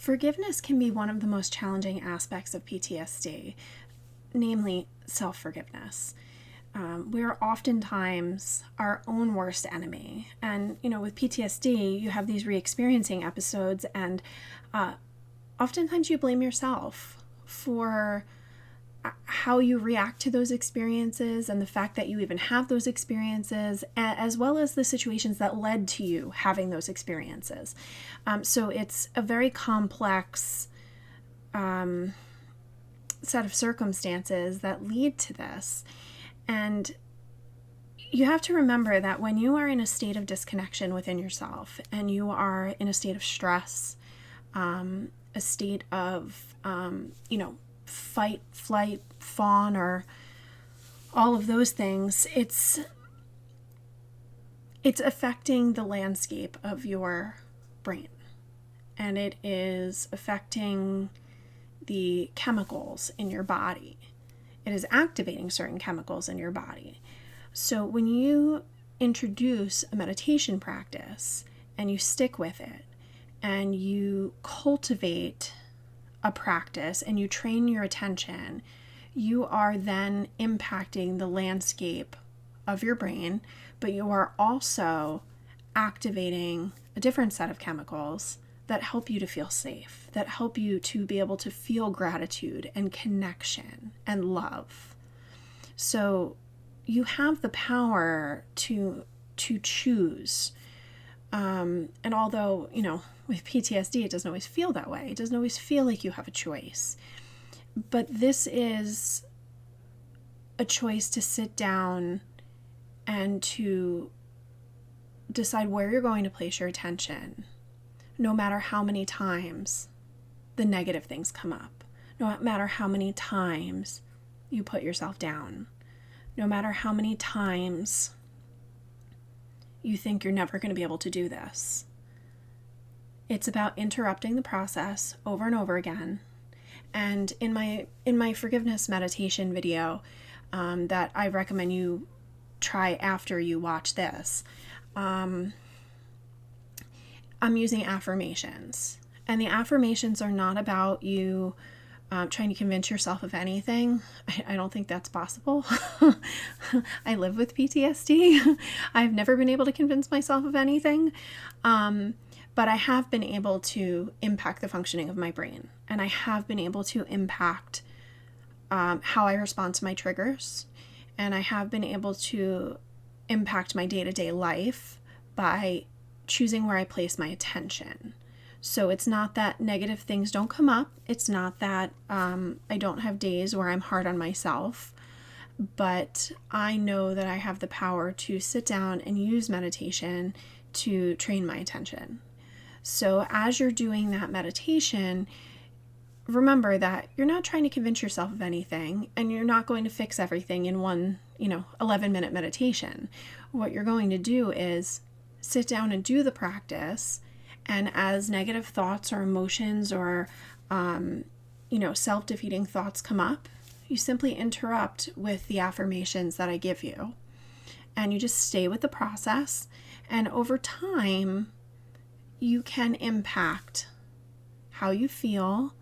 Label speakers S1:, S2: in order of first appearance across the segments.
S1: Forgiveness can be one of the most challenging aspects of PTSD, namely self-forgiveness. We're oftentimes our own worst enemy. And, with PTSD, you have these re-experiencing episodes, and oftentimes you blame yourself for how you react to those experiences and the fact that you even have those experiences, as well as the situations that led to you having those experiences. So it's a very complex set of circumstances that lead to this. And you have to remember that when you are in a state of disconnection within yourself, and you are in a state of stress, a state of, fight, flight, fawn, or all of those things, it's affecting the landscape of your brain. And it is affecting the chemicals in your body. It is activating certain chemicals in your body. So when you introduce a meditation practice and you stick with it and you cultivate a practice and you train your attention, you are then impacting the landscape of your brain, but you are also activating a different set of chemicals that help you to feel safe, that help you to be able to feel gratitude and connection and love. So you have the power to choose. And although, with PTSD, it doesn't always feel that way. It doesn't always feel like you have a choice. But this is a choice to sit down and to decide where you're going to place your attention, no matter how many times the negative things come up, no matter how many times you put yourself down, no matter how many times you think you're never going to be able to do this. It's about interrupting the process over and over again. And in my forgiveness meditation video that I recommend you try after you watch this, I'm using affirmations. And the affirmations are not about you trying to convince yourself of anything. I don't think that's possible. I live with PTSD. I've never been able to convince myself of anything. But I have been able to impact the functioning of my brain. And I have been able to impact how I respond to my triggers. And I have been able to impact my day-to-day life by choosing where I place my attention. So it's not that negative things don't come up. It's not that I don't have days where I'm hard on myself. But I know that I have the power to sit down and use meditation to train my attention. So as you're doing that meditation, remember that you're not trying to convince yourself of anything, and you're not going to fix everything in one, 11-minute meditation. What you're going to do is sit down and do the practice, and as negative thoughts or emotions or, self-defeating thoughts come up, you simply interrupt with the affirmations that I give you, and you just stay with the process, and over time, you can impact how you feel,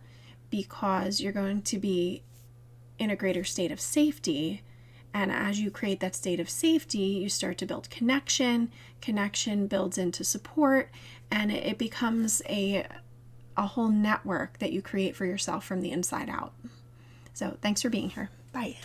S1: because you're going to be in a greater state of safety. And as you create that state of safety, you start to build connection. Connection builds into support, and it becomes a whole network that you create for yourself from the inside out. So thanks for being here. Bye.